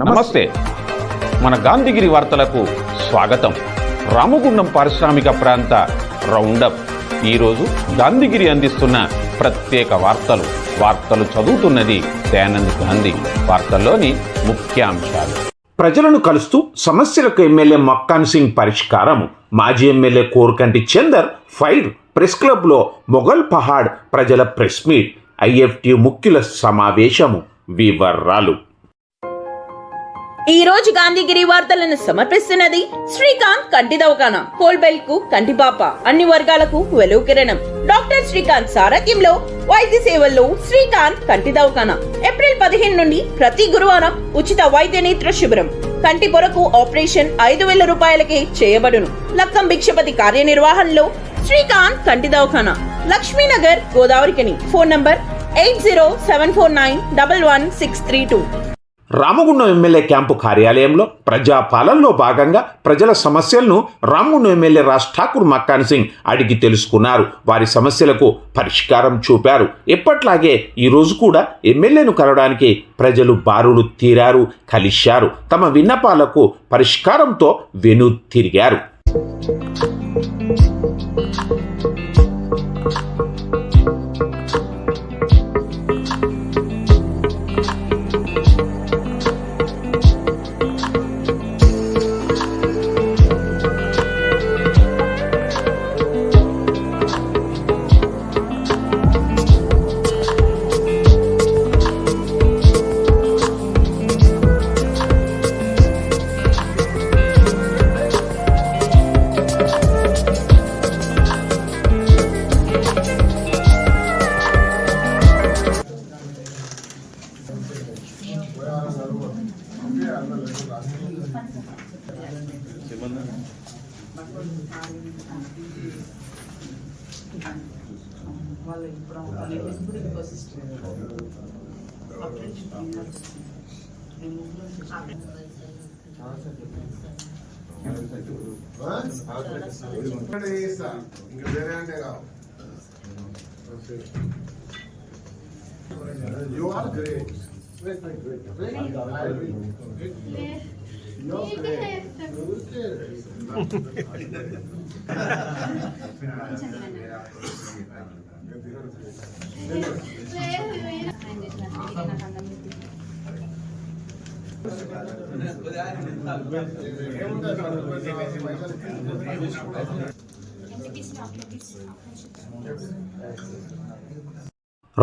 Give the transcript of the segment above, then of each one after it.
నమస్తే. మన గాంధీగిరి వార్తలకు స్వాగతం. రామగుండం పారిశ్రామిక ప్రాంత రౌండప్. ఈరోజు గాంధీగిరి అందిస్తున్న ప్రత్యేక వార్తలు చదువుతున్నది దయానంద్ గాంధీ. వార్తల్లోని ముఖ్యాంశాలు. ప్రజలను కలుస్తూ సమస్యలకు ఎమ్మెల్యే మక్కాన్ సింగ్ పరిష్కారం. మాజీ MLA Korakanti Chander fire. Press క్లబ్లో మొఘల్ పహాడ్ ప్రజల ప్రెస్ మీట్. ఐఎఫ్టి ముఖ్యుల సమావేశము. వివరాలు. ఈ రోజు గాంధీగిరి వార్తలను సమర్పిస్తున్నది శ్రీకాంత్ కంటి దవాఖానా. కోల్బెల్ కు కంటిపాప. అన్ని వర్గాలకు వెలుగు కిరణం. డాక్టర్ శ్రీకాంత్ సారథ్యంలో వైద్య సేవల్లో శ్రీకాంత్ కంటి దవాఖానా. ఏప్రిల్ 15 నుండి ప్రతి గురువారం ఉచిత వైద్య నేత్ర శిబిరం. కంటి పొరకు ఆపరేషన్ 5,000 రూపాయలకే చేయబడును. లక్కం భిక్షపతి కార్యనిర్వహణలో శ్రీకాంత్ కంటి దవాఖానా. Laxminagar, Godavarikhani. Phone number 8074911632. Ramagundam MLA camp కార్యాలయంలో ప్రజాపాలనలో భాగంగా ప్రజల సమస్యలను రామగుండం ఎమ్మెల్యే రాజ్ ఠాకూర్ మక్కాన్ సింగ్ అడిగి తెలుసుకున్నారు. వారి సమస్యలకు పరిష్కారం చూపారు. ఎప్పట్లాగే ఈరోజు కూడా ఎమ్మెల్యేను కలవడానికి ప్రజలు బారులు తీరారు, కలిశారు. తమ విన్నపాలకు పరిష్కారంతో వెనుతిరిగారు. You are great. Great. You're great.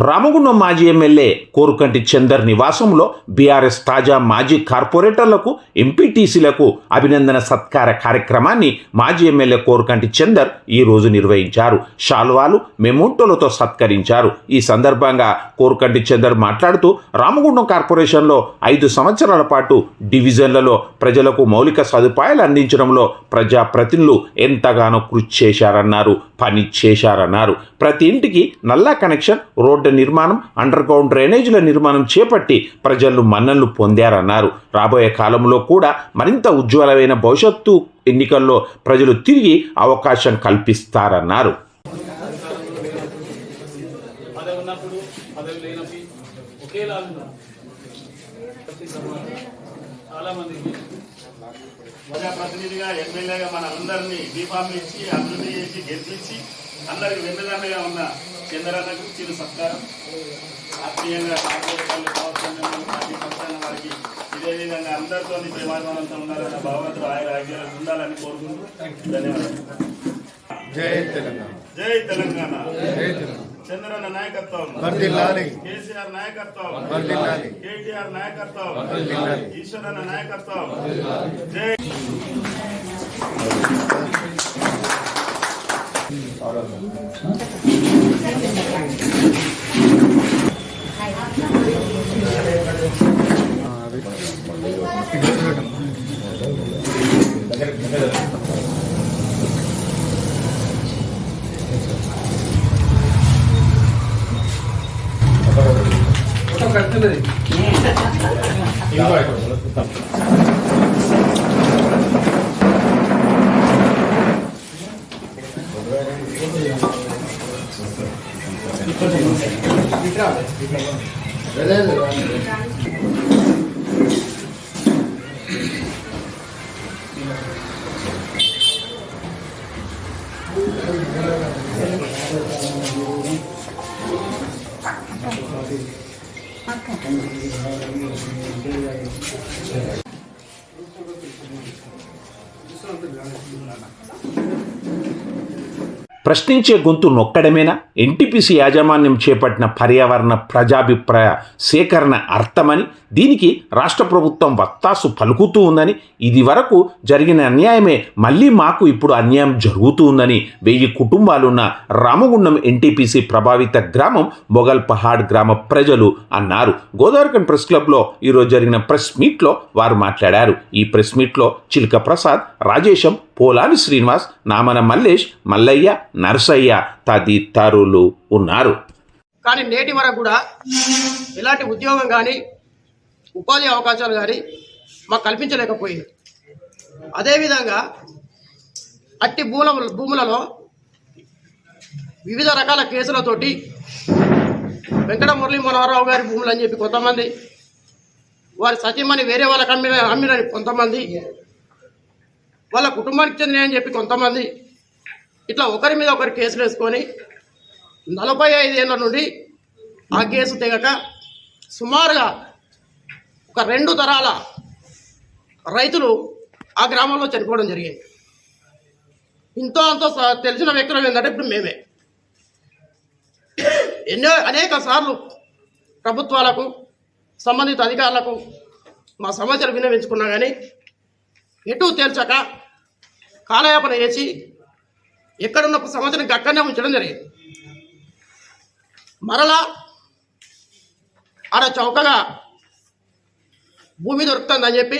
Ramagundam మాజీ ఎమ్మెల్యే కోరుకంటి చందర్ నివాసంలో బీఆర్ఎస్ తాజా మాజీ కార్పొరేటర్లకు, ఎంపీటీసీలకు అభినందన సత్కార కార్యక్రమాన్ని మాజీ ఎమ్మెల్యే కోరుకంటి చందర్ ఈరోజు నిర్వహించారు. శాల్వాలు, మెమోంటోలతో సత్కరించారు. ఈ సందర్భంగా కోరుకంటి చందర్ మాట్లాడుతూ రామగుండం కార్పొరేషన్లో 5 సంవత్సరాల పాటు డివిజన్లలో ప్రజలకు మౌలిక సదుపాయాలు అందించడంలో ప్రజాప్రతినిధులు ఎంతగానో కృషి చేశారన్నారు, పని చేశారన్నారు. ప్రతి ఇంటికి నల్లా కనెక్షన్, రోడ్డు నిర్మాణం, అండర్ గ్రౌండ్ డ్రైనేజీల నిర్మాణం చేపట్టి ప్రజలు మన్ననలు పొందారన్నారు. రాబోయే కాలంలో కూడా మరింత ఉజ్వలమైన భవిష్యత్తు ఎన్నికల్లో ప్రజలు తిరిగి అవకాశం కల్పిస్తారన్నారు. ప్రజాప్రతినిధిగా, ఎమ్మెల్యేగా మన అందరినీ దీపాలు ఇచ్చి అభివృద్ధి చేసి గెలిపించి అందరికి వెన్నదండగా ఉన్న చంద్రన్నకు చిరు సత్కారం. ఆత్మీయంగా పార్టీ పక్షాన వారికి ఇదే విధంగా అందరితో ప్రేమాభిమానంతో ఉండాలన్న భగవంతుడు ఆయన ఆజ్ఞలు ఉండాలని కోరుకుంటూ ధన్యవాదాలు. జై తెలంగాణ. జై తెలంగాణ. చంద్రన్న నాయకత్వం, కేసీఆర్ నాయకత్వం, కేటీఆర్ నాయకత్వం, ఈశ్వరన్న నాయకత్వం. జై ప్రశ్నించే గొంతు నొక్కడమేనా ఎన్టీపీసీ యాజమాన్యం చేపట్టిన పర్యావరణ ప్రజాభిప్రాయ సేకరణ అర్థమని, దీనికి రాష్ట్ర ప్రభుత్వం వత్తాసు పలుకుతూ ఉందని, ఇది వరకు జరిగిన అన్యాయమే మళ్ళీ మాకు ఇప్పుడు అన్యాయం జరుగుతూ ఉందని 1000 కుటుంబాలున్న రామగుండం ఎన్టీపీసీ ప్రభావిత గ్రామం మొగల్ పహాడ్ గ్రామ ప్రజలు అన్నారు. గోదావరిఖండ్ ప్రెస్ క్లబ్లో ఈరోజు జరిగిన ప్రెస్ మీట్లో వారు మాట్లాడారు. ఈ ప్రెస్ మీట్లో చిలక ప్రసాద్, రాజేశం, పోలాని శ్రీనివాస్, నామన మల్లేష్, మల్లయ్య, నర్సయ్య తదితరులు ఉన్నారు. కానీ నేటి వరకు కూడా ఎలాంటి ఉద్యోగం కానీ ఉపాధి అవకాశాలు కానీ మాకు కల్పించలేకపోయింది. అదేవిధంగా అట్టి భూములలో వివిధ రకాల కేసులతోటి వెంకట మురళీ మనోహరరావు గారి భూములు అని చెప్పి కొంతమంది, వారి సతీమణి వేరే వాళ్ళకి అమ్మినని కొంతమంది, వాళ్ళ కుటుంబానికి చెందినని చెప్పి కొంతమంది, ఇట్లా ఒకరి మీద ఒకరి కేసులు వేసుకొని 45 ఏళ్ళ నుండి ఆ కేసు తెగక సుమారుగా ఒక 2 తరాల రైతులు ఆ గ్రామంలో చనిపోవడం జరిగింది. ఇంతో అంతో తెలిసిన వ్యక్తులు ఏంటంటే ఇప్పుడు మేమే అనేక సార్లు ప్రభుత్వాలకు సంబంధిత అధికారులకు మా సమస్యలు విన్నవించుకున్నా కానీ ఎటు తేల్చక కాలయాపన చేసి ఎక్కడున్న సమస్యను అక్కడనే ఉంచడం జరిగింది. మరలా ఆడ చౌకగా భూమి దొరుకుతుందని చెప్పి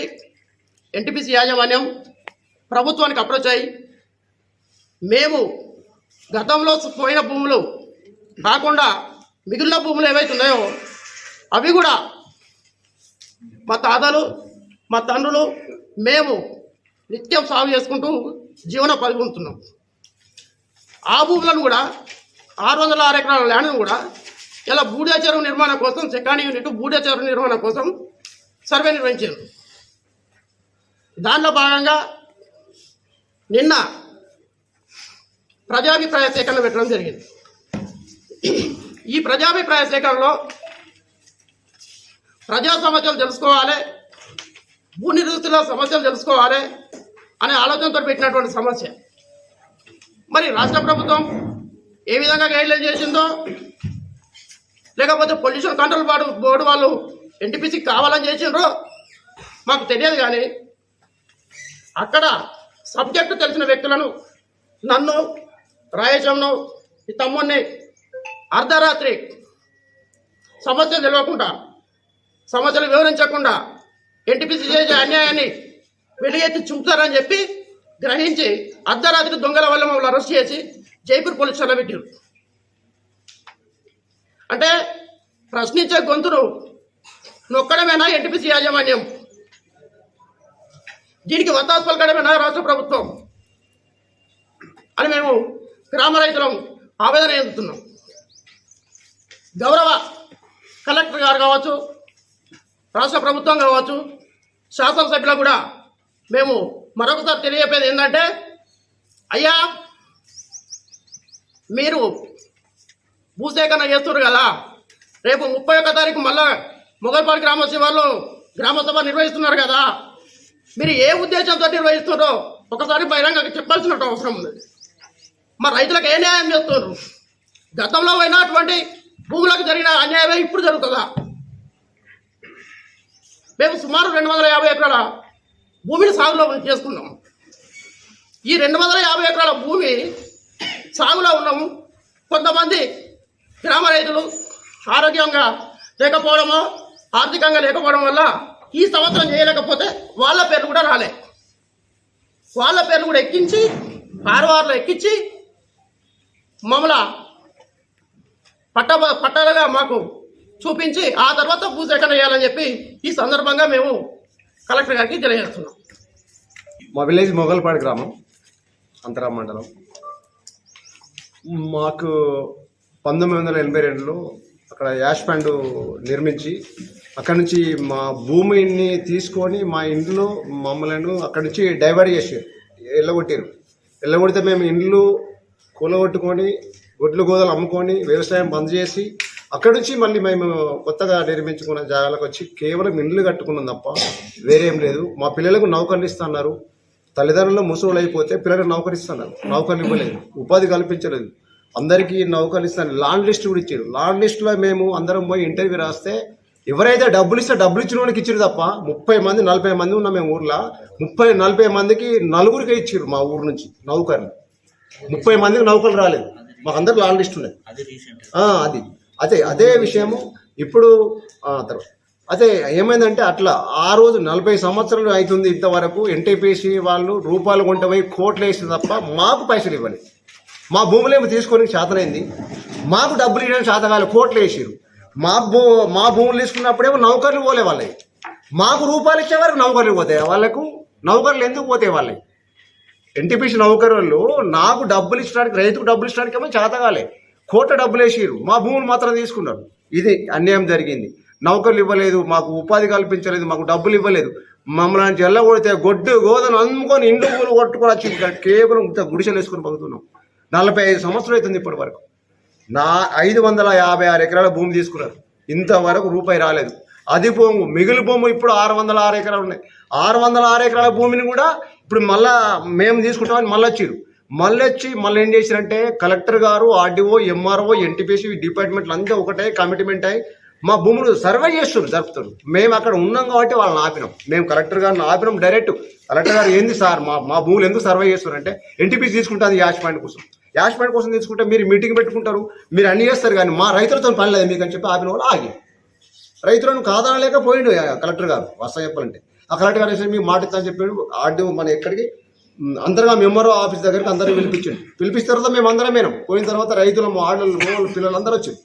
ఎన్టీపీసీ యాజమాన్యం ప్రభుత్వానికి అప్రోచ్ అయ్యి, మేము గతంలో పోయిన భూములు కాకుండా మిగిలిన భూములు ఏవైతే ఉన్నాయో అవి కూడా మా తాతలు మా తండ్రులు మేము నిత్యం సాగు చేసుకుంటూ జీవనోపాధి పొందుతున్నాం. ఆ భూములను కూడా 606 ఎకరాల ల్యాండ్ను కూడా ఇలా బూడిద చెరువు నిర్మాణం కోసం సెకండ్ యూనిట్ బూడిద చెరువు నిర్మాణం కోసం సర్వే నిర్వహించారు. దానిలో భాగంగా నిన్న ప్రజాభిప్రాయ సేకరణ పెట్టడం జరిగింది. ఈ ప్రజాభిప్రాయ సేకరణలో ప్రజా సమస్యలు తెలుసుకోవాలి, భూ నిర్వహిస్తున్న సమస్యలు తెలుసుకోవాలి అనే ఆలోచనతో పెట్టినటువంటి సమస్య. మరి రాష్ట్ర ప్రభుత్వం ఏ విధంగా గైడ్లైన్ చేసిందో, లేకపోతే పొల్యూషన్ కంట్రోల్ బోర్డు వాళ్ళు ఎన్టీపీసీకి కావాలని చేసిండ్రో మాకు తెలియదు. కానీ అక్కడ సబ్జెక్టు తెలిసిన వ్యక్తులను, నన్ను, రాయేశంను, ఈ తమ్ముడిని అర్ధరాత్రి సమస్యలు తెలియకుండా, సమస్యలు వివరించకుండా ఎన్టీపీసీ చేసే అన్యాయాన్ని వెలుగెత్తి చూపుతారని చెప్పి గ్రహించి అర్ధరాత్రి దొంగల వల్ల మమ్మల్ని అరెస్ట్ చేసి జైపూర్ పోలీస్ స్టేషన్లో పెట్టారు. అంటే ప్రశ్నించే గొంతును నొక్కడమేనా ఎన్టీపీసీ యాజమాన్యం? దీనికి వత్తాసు పలకడమేనా రాష్ట్ర ప్రభుత్వం అని మేము గ్రామ రైతులం ఆవేదన చెందుతున్నాం. గౌరవ కలెక్టర్ గారు కావచ్చు, రాష్ట్ర ప్రభుత్వం కావచ్చు, శాసనసభ్యులకు కూడా మేము మరొకసారి తెలియజేసేది ఏంటంటే, అయ్యా మీరు భూసేకరణ చేస్తున్నారు కదా, రేపు 31వ తారీఖు మళ్ళా మొగల్పాడు గ్రామ శివార్లో గ్రామసభ నిర్వహిస్తున్నారు కదా, మీరు ఏ ఉద్దేశంతో నిర్వహిస్తున్నారో ఒకసారి బహిరంగంగా చెప్పాల్సిన అవసరం ఉంది. మరి రైతులకు ఏ న్యాయం చేస్తున్నారు? గతంలో అయినటువంటి భూములకు జరిగిన అన్యాయమే ఇప్పుడు జరుగుతుందా? మేము సుమారు 250 ఎకరాల భూమిని సాగులో చేసుకున్నాము. ఈ 250 ఎకరాల భూమి సాగులో ఉన్నాము. కొంతమంది గ్రామ రైతులు ఆరోగ్యంగా లేకపోవడమో, ఆర్థికంగా లేకపోవడం వల్ల ఈ సంవత్సరం చేయలేకపోతే వాళ్ళ పేర్లు కూడా రాలే. వాళ్ళ పేర్లు కూడా ఎక్కించి ఆర్వార్లో ఎక్కించి మమ్మల్ని పట్టాలుగా మాకు చూపించి ఆ తర్వాత భూసేకరణ చేయాలని చెప్పి ఈ సందర్భంగా మేము కలెక్టర్ గారికి తెలియజేస్తున్నాం. మా విలేజ్ మొగల్పాడు గ్రామం, అంతరా మండలం. మాకు 1982లో అక్కడ యాష్ ప్యాండు నిర్మించి అక్కడి నుంచి మా భూమిని తీసుకొని మా ఇంట్లో మమ్మల్ని అక్కడి నుంచి డైవర్ట్ చేసారు, వెళ్ళగొడితే మేము ఇండ్లు కూలగొట్టుకొని గొడ్లు గోదలు అమ్ముకొని వ్యవసాయం బంద్ చేసి అక్కడ నుంచి మళ్ళీ మేము కొత్తగా నిర్మించుకున్న జాగాలకు వచ్చి కేవలం ఇండ్లు కట్టుకున్నాం తప్ప వేరేం లేదు. మా పిల్లలకు నౌకర్లు ఇస్తున్నారు. తల్లిదండ్రులు ముసలు అయిపోతే పిల్లలకు నౌకరిస్తున్నారు. నౌకర్లు ఇవ్వలేదు, ఉపాధి కల్పించలేదు. అందరికీ నౌకర్లు ఇస్తాను. లాండ్ లిస్ట్ కూడా ఇచ్చారు. లాండ్ లిస్ట్లో మేము అందరం పోయి ఇంటర్వ్యూ రాస్తే ఎవరైతే డబ్బులు ఇస్తే డబ్బులు ఇచ్చిన వాళ్ళకి ఇచ్చారు తప్ప 30 మంది 40 మంది ఉన్నాం మేము ఊర్లో. 30-40 మందికి నలుగురికి ఇచ్చారు మా ఊరు నుంచి నౌకర్లు. 30 మందికి నౌకర్లు రాలేదు. మాకు అందరు లాండ్ లిస్ట్ ఉన్నది. అదే విషయము. ఇప్పుడు తర్వాత అదే ఏమైందంటే అట్లా ఆ రోజు 40 సంవత్సరాలు అవుతుంది ఇంతవరకు ఎన్టీపీసీ వాళ్ళు రూపాయలు కొంటే పోయి కోట్లు వేసింది తప్ప మాకు పైసలు ఇవ్వాలి. మా భూములేమో తీసుకొని చేతనైంది, మాకు డబ్బులు ఇవ్వడానికి చేతకాలి. కోట్లు వేసారు. మా భూములు తీసుకున్నప్పుడేమో నౌకర్లు పోలే వాళ్ళకి. మాకు రూపాయలు ఇచ్చే వరకు నౌకర్లు పోతాయి వాళ్ళకు. నౌకర్లు ఎందుకు పోతాయి వాళ్ళకి? ఎన్టీపీసీ నౌకర్లు నాకు డబ్బులు ఇచ్చడానికి, రైతుకు డబ్బులు ఇచ్చడానికి ఏమో చేతకాలే. కోట్ల డబ్బులు వేసారు, మా భూములు మాత్రం తీసుకున్నారు. ఇది అన్యాయం జరిగింది. నౌకర్లు ఇవ్వలేదు, మాకు ఉపాధి కల్పించలేదు, మాకు డబ్బులు ఇవ్వలేదు. మమ్మల్ని జల్ల కొడితే గొడ్డు గోదను అమ్ముకొని ఇండ్లు పూలు కొట్టుకొని వచ్చి కేవలం గుడిసెలు వేసుకొని బతుకుతున్నాం. 45 సంవత్సరాలు అవుతుంది ఇప్పటి వరకు. 556 ఎకరాల భూమి తీసుకున్నారు. ఇంతవరకు రూపాయి రాలేదు. అది భూము మిగిలి భూము ఇప్పుడు 606 ఎకరాలు ఉన్నాయి. 606 ఎకరాల భూమిని కూడా ఇప్పుడు మళ్ళా మేము తీసుకుంటామని మళ్ళీ వచ్చారు. మళ్ళీ ఏం చేశారంటే కలెక్టర్ గారు, ఆర్డీఓ, ఎంఆర్ఓ, ఎన్టీపీసీ డిపార్ట్మెంట్లు అంతా ఒకటే కమిట్మెంట్ అయ్యి మా భూములు సర్వే చేస్తున్నారు, జరుపుతారు. మేము అక్కడ ఉన్నాం కాబట్టి వాళ్ళని ఆపినాం. మేము కలెక్టర్ గారిని ఆపినాం డైరెక్ట్. కలెక్టర్ గారు ఏంది సార్ మా భూములు ఎందుకు సర్వే చేస్తున్నారంటే ఎన్టీపీసీ తీసుకుంటుంది యాష్ పాయింట్ కోసం. యాష్ పాయింట్ కోసం తీసుకుంటే మీరు మీటింగ్ పెట్టుకుంటారు, మీరు అన్ని చేస్తారు, కానీ మా రైతులతో పని లేదు మీకు అని చెప్పి ఆపిన వాళ్ళు ఆగి రైతులను కాదనలేకపోయిండు కలెక్టర్ గారు. వస్తా చెప్పాలంటే ఆ కలెక్టర్ గారు వేసి మీకు మాట ఇస్తామని చెప్పాడు. ఆర్డీఓ మన ఎక్కడికి అందరుగా ఎంఆర్ఓ ఆఫీస్ దగ్గరికి అందరూ పిలిపించిన తర్వాత మేము అందరం పోయిన తర్వాత రైతులు, మా ఆడలు, పిల్లలు అందరూ వచ్చారు.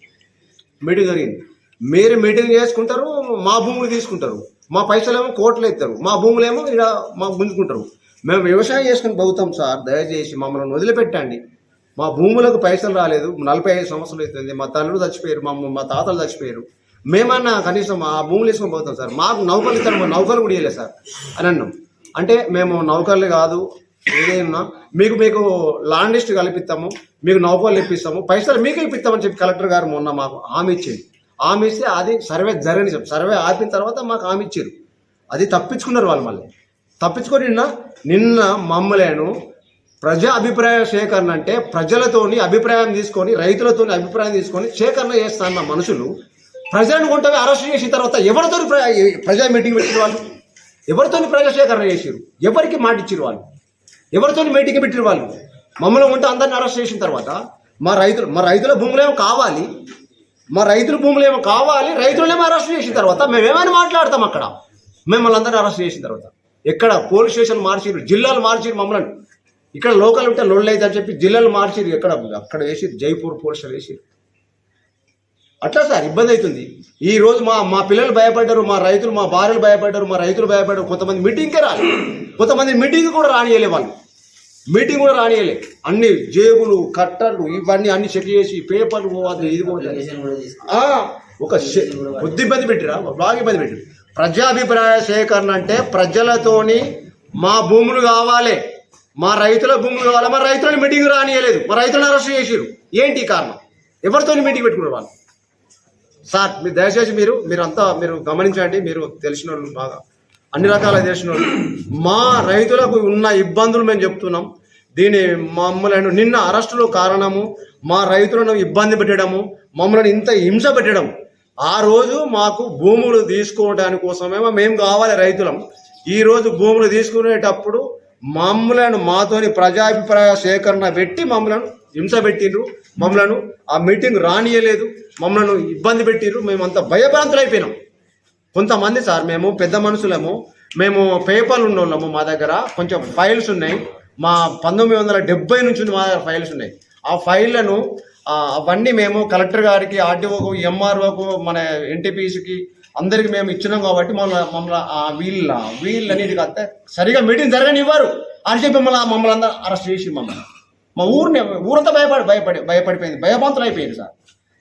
మీటింగ్ జరిగింది. మీరు మీటింగ్ చేసుకుంటారు, మా భూములు తీసుకుంటారు, మా పైసలేమో కోట్లు ఎత్తారు, మా భూములేమో ఇలా మాకు గుంజుకుంటారు. మేము వ్యవసాయం చేసుకుని బతుకుతాం సార్, దయచేసి మమ్మల్ని వదిలిపెట్టండి. మా భూములకు పైసలు రాలేదు, 45 సంవత్సరాలు అవుతుంది. మా తల్లులు చచ్చిపోయారు, మా తాతలు చచ్చిపోయారు. మేమన్నా కనీసం ఆ భూములు వేసుకొని పోతాం సార్. మాకు నౌకర్లు ఇస్తారు, మా నౌకర్లు కూడా ఇవ్వలేదు సార్ అని అన్నాం. అంటే మేము నౌకర్లు కాదు ఏదైనా మీకు లాండ్ లిస్ట్ కల్పిస్తాము, మీకు నౌకర్లు ఇప్పిస్తాము, పైసలు మీకే ఇప్పిస్తామని చెప్పి కలెక్టర్ గారు మొన్న మాకు హామీ ఇచ్చింది. హామీ ఇస్తే అది సర్వే జరగని చెప్పి సర్వే ఆపిన తర్వాత మాకు హామీ ఇచ్చారు. అది తప్పించుకున్నారు వాళ్ళు. మళ్ళీ తప్పించుకొని నిన్న మమ్మలను ప్రజా అభిప్రాయ సేకరణ అంటే ప్రజలతోని అభిప్రాయం తీసుకొని, రైతులతోని అభిప్రాయం తీసుకొని సేకరణ చేస్తాన్న మనుషులు ప్రజలను కొంటే అరెస్ట్ చేసిన తర్వాత ఎవరితో ప్రజా మీటింగ్ పెట్టిన వాళ్ళు, ఎవరితో ప్రజా సేకరణ చేసారు, ఎవరికి మాట ఇచ్చారు వాళ్ళు, ఎవరితో మీటింగ్ పెట్టిన వాళ్ళు. మమ్మల్ని ఉంటే అందరిని అరెస్ట్ చేసిన తర్వాత మా రైతుల భూములేమో కావాలి, రైతులనేమో అరెస్ట్ చేసిన తర్వాత మేమేమైనా మాట్లాడతాం అక్కడ. మిమ్మల్ని అందరినీ అరెస్ట్ చేసిన తర్వాత ఎక్కడ పోలీస్ స్టేషన్ మార్చిరు, జిల్లాలు మార్చిరు. మమ్మల్ని ఇక్కడ లోకల్ ఉంటే లొల్లు అయితే అని చెప్పి జిల్లాలు మార్చిరు. అక్కడ వేసిరు, జైపూర్ పోలీస్ స్టేషన్ వేసిరు. అట్లా సార్ ఇబ్బంది అవుతుంది. ఈ రోజు మా పిల్లలు భయపడ్డారు, మా రైతులు, మా భార్యలు భయపడ్డారు, మా రైతులు భయపడ్డారు. కొంతమంది మీటింగ్కే రాలి, కొంతమంది మీటింగ్ కూడా రానియలే. వాళ్ళు మీటింగ్ కూడా రానియలే. అన్ని జేబులు, కట్టర్లు ఇవన్నీ అన్ని చెక్ చేసి పేపర్లు అది ఇది ఒక కొద్ది ఇబ్బంది పెట్టిరా, బాగా ఇబ్బంది పెట్టిరు. ప్రజాభిప్రాయ సేకరణ అంటే ప్రజలతోని మా భూములు కావాలి, మా రైతుల భూములు కావాలి. మా రైతులను మీటింగ్ రానియలేదు, మా రైతులను అరెస్ట్ చేసిరు. ఏంటి కారణం? ఎవరితో మీటింగ్ పెట్టుకున్నారు వాళ్ళు? సార్ మీరు దయచేసి మీరు గమనించండి. మీరు తెలిసిన వాళ్ళు, బాగా అన్ని రకాల తెలిసిన వాళ్ళు. మా రైతులకు ఉన్న ఇబ్బందులు మేము చెప్తున్నాం. మమ్మల్ని నిన్న అరెస్టులో కారణము మా రైతులను ఇబ్బంది పెట్టడము, మమ్మల్ని ఇంత హింస పెట్టడం. ఆ రోజు మాకు భూములు తీసుకోవడానికి కోసమేమో మేము కావాలి రైతులం. ఈరోజు భూములు తీసుకునేటప్పుడు మాతోని ప్రజాభిప్రాయ సేకరణ పెట్టి మమ్మల్ని హింస పెట్టిండ్రు. మమ్మల్ని ఆ మీటింగ్ రానియలేదు, మమ్మల్ని ఇబ్బంది పెట్టిర్రు. మేమంతా భయభ్రాంతులు అయిపోయినాం. కొంతమంది సార్ మేము పెద్ద మనుషులము, మేము పేపర్లు ఉన్నోళ్ళము. మా దగ్గర కొంచెం ఫైల్స్ ఉన్నాయి. మా 1970 నుంచి మా దగ్గర ఫైల్స్ ఉన్నాయి. ఆ ఫైళ్లను అవన్నీ మేము కలెక్టర్ గారికి, ఆర్డీఓకు, ఎంఆర్ఓకు, మన ఎన్టీపీసీకి అందరికి మేము ఇచ్చినాం. కాబట్టి మమ్మల్ని వీళ్ళన్నిటికీ అంతే సరిగా మీటింగ్ జరగనివ్వరు అని చెప్పి మమ్మల్ని అందరూ అరెస్ట్ చేసి మా ఊరంతా భయపడిపోయింది, భయభ్రాంతులు అయిపోయింది సార్.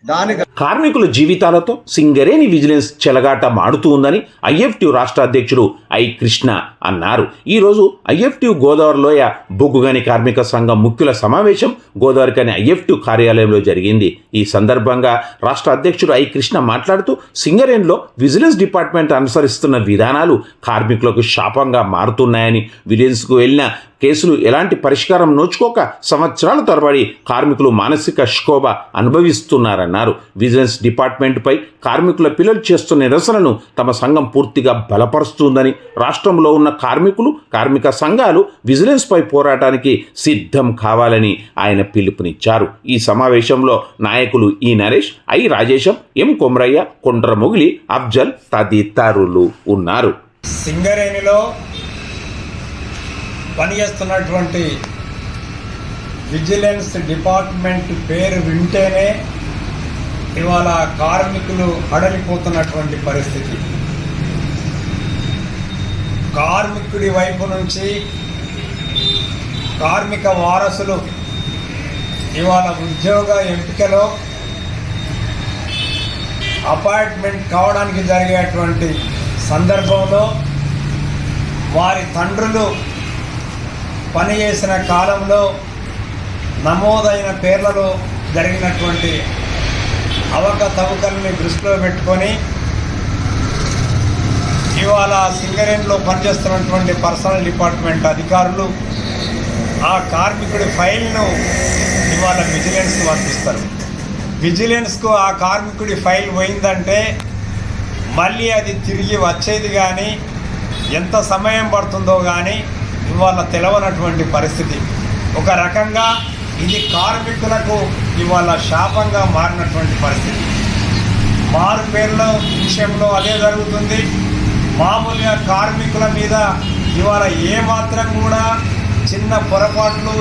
దానికి కార్మికుల జీవితాలతో సింగరేణి విజిలెన్స్ చెలగాట మాడుతూ ఉందని ఐఎఫ్టి రాష్ట్ర అధ్యక్షుడు ఐ కృష్ణ అన్నారు. ఈరోజు ఐఎఫ్టి గోదావరి లోయ బొగ్గుగని కార్మిక సంఘం ముఖ్యుల సమావేశం గోదావరికని ఐఎఫ్టి కార్యాలయంలో జరిగింది. ఈ సందర్భంగా రాష్ట్ర అధ్యక్షుడు ఐ కృష్ణ మాట్లాడుతూ సింగరేణిలో విజిలెన్స్ డిపార్ట్మెంట్ అనుసరిస్తున్న విధానాలు కార్మికులకు శాపంగా మారుతున్నాయని, విజిలెన్స్కు వెళ్ళిన కేసులు ఎలాంటి పరిష్కారం నోచుకోక సంవత్సరాల తరబడి కార్మికులు మానసిక క్షోభ అనుభవిస్తున్నారన్నారు. విజిలెన్స్ డిపార్ట్మెంట్పై కార్మికుల పిల్లలు చేస్తున్న నిరసనను తమ సంఘం పూర్తిగా బలపరుస్తుందని, రాష్ట్రంలో ఉన్న కార్మికులు, కార్మిక సంఘాలు విజిలెన్స్పై పోరాటానికి సిద్ధం కావాలని ఆయన పిలుపునిచ్చారు. ఈ సమావేశంలో నాయకులు ఈ నరేష్, ఐ రాజేశం, ఎం కొమరయ్య, కొండ్ర మొగిలి, అఫ్జల్ తదితరులు ఉన్నారు. సింగరేణిలో పనిచేస్తున్నటువంటి విజిలెన్స్ డిపార్ట్మెంట్ పేరు వింటేనే ఇవాళ కార్మికులు హడలిపోతున్నటువంటి పరిస్థితి. కార్మికుడి వైపు నుంచి కార్మిక వారసులు ఇవాళ ఉద్యోగ ఎంపికలో అపాయింట్మెంట్ కావడానికి జరిగేటువంటి సందర్భంలో వారి తండ్రులు పనిచేసిన కాలంలో నమోదైన పేర్లలో జరిగినటువంటి అవకతవకల్ని దృష్టిలో పెట్టుకొని ఇవాళ సింగరేణిలో పనిచేస్తున్నటువంటి పర్సనల్ డిపార్ట్మెంట్ అధికారులు ఆ కార్మికుడి ఫైల్ను ఇవాళ విజిలెన్స్కి పంపిస్తారు. విజిలెన్స్కు ఆ కార్మికుడి ఫైల్ పోయిందంటే మళ్ళీ అది తిరిగి వచ్చేది కానీ ఎంత సమయం పడుతుందో కానీ ఇవాళ తెలవనటువంటి పరిస్థితి. ఒక రకంగా ఇది కార్మికులకు ఇవాళ శాపంగా మారినటువంటి పరిస్థితి. మారు పేర్ల విషయంలో అదే జరుగుతుంది. మామూలుగా కార్మికుల మీద ఇవాళ ఏమాత్రం కూడా చిన్న పొరపాట్లు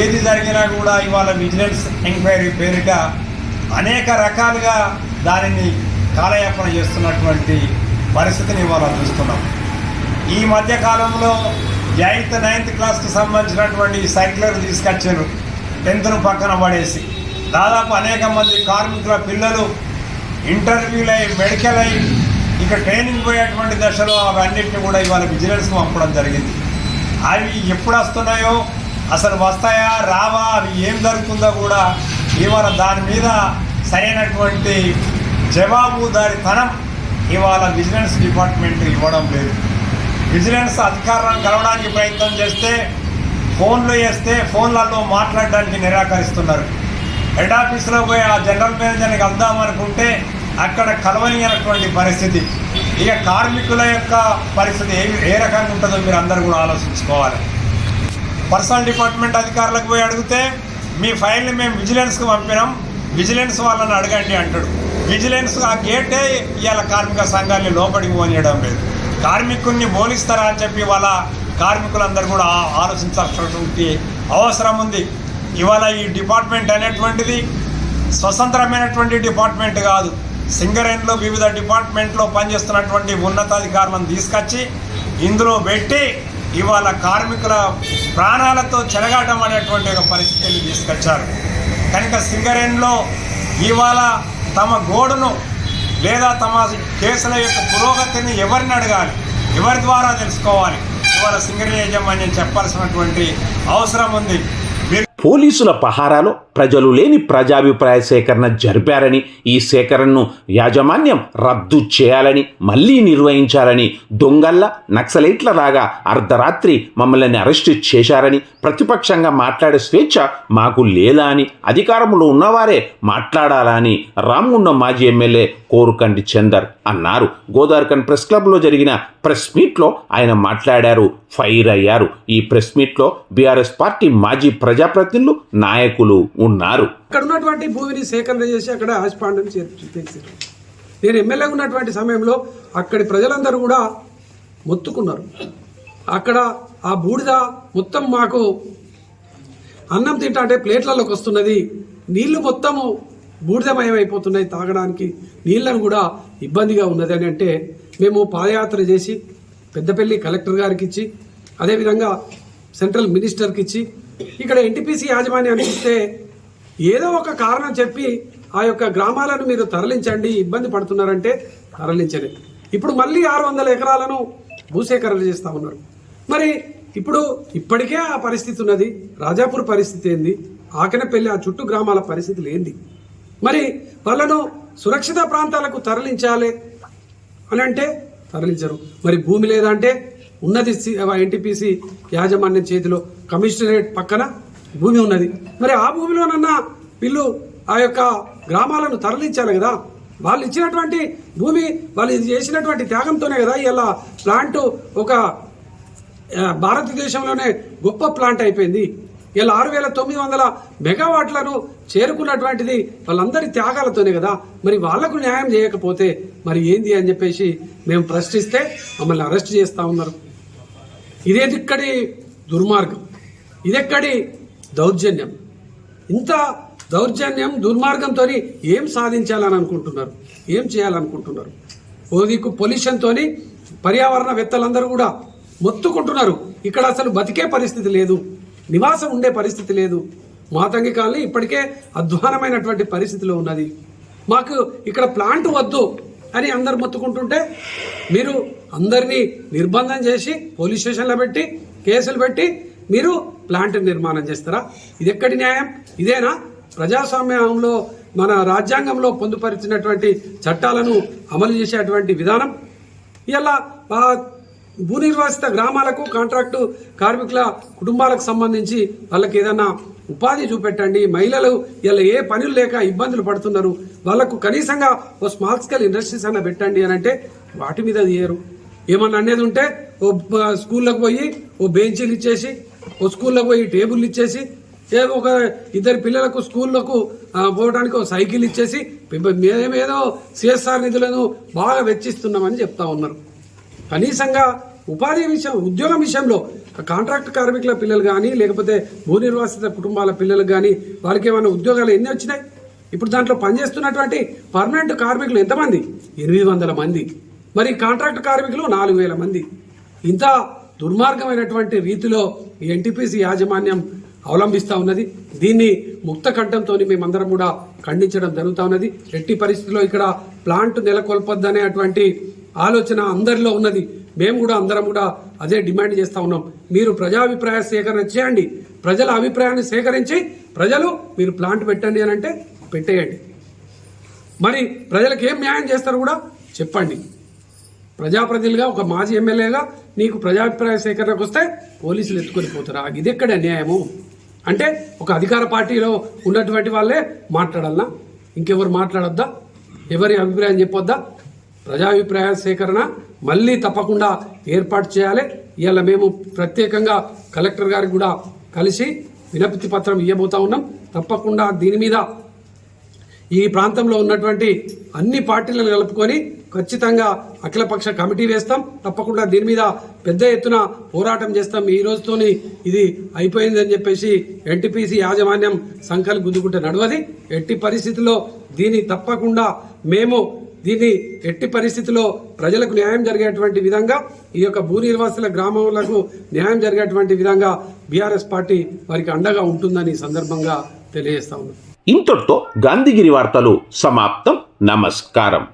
ఏది జరిగినా కూడా ఇవాళ విజిలెన్స్ ఎంక్వైరీ పేరిట అనేక రకాలుగా దానిని కాలయాపన చేస్తున్నటువంటి పరిస్థితిని ఇవాళ చూస్తున్నాం. ఈ మధ్యకాలంలో 8th 9th క్లాస్కి సంబంధించినటువంటి సర్క్యులర్ తీసుకొచ్చారు, 10th పక్కన పడేసి. దాదాపు అనేక మంది కార్మికుల పిల్లలు ఇంటర్వ్యూలు అయ్యి, మెడికల్ అయ్యి, ఇక ట్రైనింగ్ పోయేటువంటి దశలో అవన్నింటినీ కూడా ఇవాళ విజిలెన్స్కి పంపడం జరిగింది. అవి ఎప్పుడు వస్తున్నాయో, అసలు వస్తాయా రావా, అవి ఏం జరుగుతుందో కూడా ఇవాళ దాని మీద సరైనటువంటి జవాబుదారీతనం ఇవాళ విజిలెన్స్ డిపార్ట్మెంట్ ఇవ్వడం లేదు. విజిలెన్స్ అధికారులను కలవడానికి ప్రయత్నం చేస్తే ఫోన్లు చేస్తే ఫోన్లలో మాట్లాడడానికి నిరాకరిస్తున్నారు. హెడ్ ఆఫీస్లో పోయి ఆ జనరల్ మేనేజర్ని కలుద్దామనుకుంటే అక్కడ కలవనియనటువంటి పరిస్థితి. ఇక కార్మికుల యొక్క పరిస్థితి ఏ రకంగా ఉంటుందో మీరు అందరూ కూడా ఆలోచించుకోవాలి. పర్సనల్ డిపార్ట్మెంట్ అధికారులకు పోయి అడిగితే మీ ఫైల్ని మేము విజిలెన్స్కి పంపినాం, విజిలెన్స్ వాళ్ళని అడగండి అంటాడు. విజిలెన్స్ ఆ గేటే ఇవాళ కార్మిక సంఘాన్ని లోపలికి పోనీయడం లేదు. కార్మికుల్ని బోలిస్తారా అని చెప్పి వాళ్ళ కార్మికులందరూ కూడా ఆలోచించాల్సినటువంటి అవసరం ఉంది. ఇవాళ ఈ డిపార్ట్మెంట్ అనేటువంటిది స్వతంత్రమైనటువంటి డిపార్ట్మెంట్ కాదు. సింగరేణిలో వివిధ డిపార్ట్మెంట్లో పనిచేస్తున్నటువంటి ఉన్నతాధికారులను తీసుకొచ్చి ఇందులో పెట్టి ఇవాళ కార్మికుల ప్రాణాలతో చెలగాటం అనేటువంటి ఒక పరిస్థితిని తీసుకొచ్చారు. కనుక సింగరేణిలో ఇవాళ తమ గోడును లేదా తమ కేసుల యొక్క పురోగతిని ఎవరిని అడగాలి, ఎవరి ద్వారా తెలుసుకోవాలి, ఇవాళ సింగరేణి యాజమాన్యం చెప్పాల్సినటువంటి అవసరం ఉంది. పోలీసుల పహారాలో ప్రజలు లేని ప్రజాభిప్రాయ సేకరణ జరిపారని, ఈ సేకరణను యాజమాన్యం రద్దు చేయాలని, మళ్లీ నిర్వహించాలని, దొంగల్ల నక్సలైట్లలాగా అర్ధరాత్రి మమ్మల్ని అరెస్టు చేశారని, ప్రతిపక్షంగా మాట్లాడే స్వేచ్ఛ మాకు లేదా అని, అధికారంలో ఉన్నవారే మాట్లాడాలా అని రామగుండం మాజీ ఎమ్మెల్యే కోరుకంటి చందర్ అన్నారు. గోదావరికన్ ప్రెస్ క్లబ్లో జరిగిన ప్రెస్ మీట్లో ఆయన మాట్లాడారు, ఫైర్ అయ్యారు. ఈ ప్రెస్ మీట్లో బీఆర్ఎస్ పార్టీ మాజీ ప్రజాప్రతినిధులు, నాయకులు ఉన్నారు. అక్కడ ఉన్నటువంటి భూమిని సేకరణ చేసి అక్కడ హాస్పాండ్ని చేర్చారు. నేను ఎమ్మెల్యేగా ఉన్నటువంటి సమయంలో అక్కడి ప్రజలందరూ కూడా మొత్తుకున్నారు. అక్కడ ఆ బూడిద మొత్తం మాకు అన్నం తింటా అంటే ప్లేట్లలోకి వస్తున్నది, నీళ్లు మొత్తము బూడిదమయం అయిపోతున్నాయి, తాగడానికి నీళ్లను కూడా ఇబ్బందిగా ఉన్నది అని అంటే మేము పాదయాత్ర చేసి పెద్దపల్లి కలెక్టర్ గారికి ఇచ్చి, అదేవిధంగా సెంట్రల్ మినిస్టర్కి ఇచ్చి, ఇక్కడ ఎన్టీపీసీ యాజమాన్యానికి ఇస్తే ఏదో ఒక కారణం చెప్పి ఆ యొక్క గ్రామాలను మీరు తరలించండి, ఇబ్బంది పడుతున్నారంటే తరలించలేదు. ఇప్పుడు మళ్ళీ 600 ఎకరాలను భూసేకరణ చేస్తూ ఉన్నారు. మరి ఇప్పుడు ఇప్పటికే ఆ పరిస్థితి ఉన్నది. రాజాపూర్ పరిస్థితి ఏంది, ఆకెనపల్లి ఆ చుట్టూ గ్రామాల పరిస్థితులు ఏంది? మరి వాళ్ళను సురక్షిత ప్రాంతాలకు తరలించాలి అని అంటే తరలించరు. మరి భూమి లేదంటే ఉన్నది ఎన్టీపీసీ యాజమాన్యం చేతిలో, కమిషనరేట్ పక్కన భూమి ఉన్నది. మరి ఆ భూమిలోనన్నా వీళ్ళు ఆ యొక్క గ్రామాలను తరలించాలి కదా. వాళ్ళు ఇచ్చినటువంటి భూమి, వాళ్ళు చేసినటువంటి త్యాగంతోనే కదా ఇలా ప్లాంట్ ఒక భారతదేశంలోనే గొప్ప ప్లాంట్ అయిపోయింది. ఇలా 6,900 మెగావాట్లను చేరుకున్నటువంటిది వాళ్ళందరి త్యాగాలతోనే కదా. మరి వాళ్లకు న్యాయం చేయకపోతే మరి ఏంది అని చెప్పేసి మేము ప్రశ్నిస్తే మమ్మల్ని అరెస్ట్ చేస్తూ ఉన్నారు. ఇదేదిక్కడి దుర్మార్గం, ఇదెక్కడి దౌర్జన్యం? ఇంత దౌర్జన్యం దుర్మార్గంతో ఏం సాధించాలని అనుకుంటున్నారు, ఏం చేయాలనుకుంటున్నారు? ఓదికు పొల్యూషన్తో పర్యావరణవేత్తలందరూ కూడా మొత్తుకుంటున్నారు. ఇక్కడ అసలు బతికే పరిస్థితి లేదు, నివాసం ఉండే పరిస్థితి లేదు. మాతంగి కాలనీ ఇప్పటికే అధ్వానమైనటువంటి పరిస్థితిలో ఉన్నది. మాకు ఇక్కడ ప్లాంట్ వద్దు అని అందరు మొత్తుకుంటుంటే మీరు అందరినీ నిర్బంధం చేసి పోలీస్ స్టేషన్లో పెట్టి కేసులు పెట్టి మీరు ప్లాంట్ నిర్మాణం చేస్తారా? ఇది ఎక్కడి న్యాయం? ఇదేనా ప్రజాస్వామ్యంలో మన రాజ్యాంగంలో పొందుపరిచినటువంటి చట్టాలను అమలు చేసేటువంటి విధానం? ఇలా భూ నిర్వాసిత గ్రామాలకు, కాంట్రాక్టు కార్మికుల కుటుంబాలకు సంబంధించి వాళ్ళకి ఏదైనా ఉపాధి చూపెట్టండి. మహిళలు ఇలా ఏ పనులు లేక ఇబ్బందులు పడుతున్నారు, వాళ్ళకు కనీసంగా ఓ స్మాల్ స్కేల్ ఇండస్ట్రీస్ అన్న పెట్టండి అని అంటే వాటి మీద తీయరు. ఏమన్నా అనేది ఉంటే ఓ స్కూళ్ళకు పోయి ఓ బెంచీలు ఇచ్చేసి, ఓ స్కూళ్ళకు పోయి టేబుల్ ఇచ్చేసి, ఒక 2 పిల్లలకు స్కూళ్ళకు పోవడానికి ఒక సైకిల్ ఇచ్చేసి మేమేదో సిఎస్ఆర్ నిధులను బాగా వెచ్చిస్తున్నామని చెప్తా ఉన్నారు. కనీసంగా ఉపాధి విషయం, ఉద్యోగం విషయంలో కాంట్రాక్ట్ కార్మికుల పిల్లలు కానీ లేకపోతే భూ నిర్వాసిత కుటుంబాల పిల్లలకు కానీ వారికి ఏమైనా ఉద్యోగాలు ఎన్ని వచ్చినాయి? ఇప్పుడు దాంట్లో పనిచేస్తున్నటువంటి పర్మనెంట్ కార్మికులు ఎంతమంది? 800 మంది. మరి కాంట్రాక్ట్ కార్మికులు 4,000 మంది. ఇంత దుర్మార్గమైనటువంటి రీతిలో ఈ ఎన్టీపీసీ యాజమాన్యం అవలంబిస్తూ ఉన్నది. దీన్ని ముక్త కంఠంతో మేమందరం కూడా ఖండించడం జరుగుతూ ఉన్నది. ఎట్టి పరిస్థితుల్లో ఇక్కడ ప్లాంట్ నెలకొల్పొద్దనేటువంటి ఆలోచన అందరిలో ఉన్నది. మేము కూడా అందరం కూడా అదే డిమాండ్ చేస్తూ ఉన్నాం. మీరు ప్రజాభిప్రాయ సేకరణ చేయండి, ప్రజల అభిప్రాయాన్ని సేకరించి ప్రజలు మీరు ప్లాంట్ పెట్టండి అని అంటే పెట్టేయండి. మరి ప్రజలకు ఏం న్యాయం చేస్తారో కూడా చెప్పండి. ప్రజాప్రతినిధిగా, ఒక మాజీ ఎమ్మెల్యేగా నీకు ప్రజాభిప్రాయ సేకరణకు వస్తే పోలీసులు ఎత్తుకొని పోతారా? ఇది ఎక్కడ న్యాయము? అంటే ఒక అధికార పార్టీలో ఉన్నటువంటి వాళ్ళే మాట్లాడాలనా? ఇంకెవరు మాట్లాడొద్దా? ఎవరి అభిప్రాయం చెప్పొద్దా? ప్రజాభిప్రాయ సేకరణ మళ్ళీ తప్పకుండా ఏర్పాటు చేయాలి. ఇవాళ మేము ప్రత్యేకంగా కలెక్టర్ గారికి కూడా కలిసి వినతి పత్రం ఇవ్వబోతా ఉన్నాం. తప్పకుండా దీని మీద ఈ ప్రాంతంలో ఉన్నటువంటి అన్ని పార్టీలను కలుపుకొని ఖచ్చితంగా అఖిలపక్ష కమిటీ వేస్తాం. తప్పకుండా దీని మీద పెద్ద ఎత్తున పోరాటం చేస్తాం. ఈ రోజుతోని ఇది అయిపోయిందని చెప్పేసి ఎన్టీపీసీ యాజమాన్యం సంఖ్యలు గుద్దుకుంటే నడవది. ఎట్టి పరిస్థితుల్లో దీన్ని తప్పకుండా మేము ఎట్టి పరిస్థితుల్లో ప్రజలకు న్యాయం జరిగేటువంటి విధంగా, ఈ యొక్క భూ నిర్వాసుల గ్రామాలకు న్యాయం జరిగేటువంటి విధంగా బీఆర్ఎస్ పార్టీ వారికి అండగా ఉంటుందని సందర్భంగా తెలియజేస్తా ఉన్నాం. ఇంతటితో గాంధీగిరి వార్తలు సమాప్తం. నమస్కారం.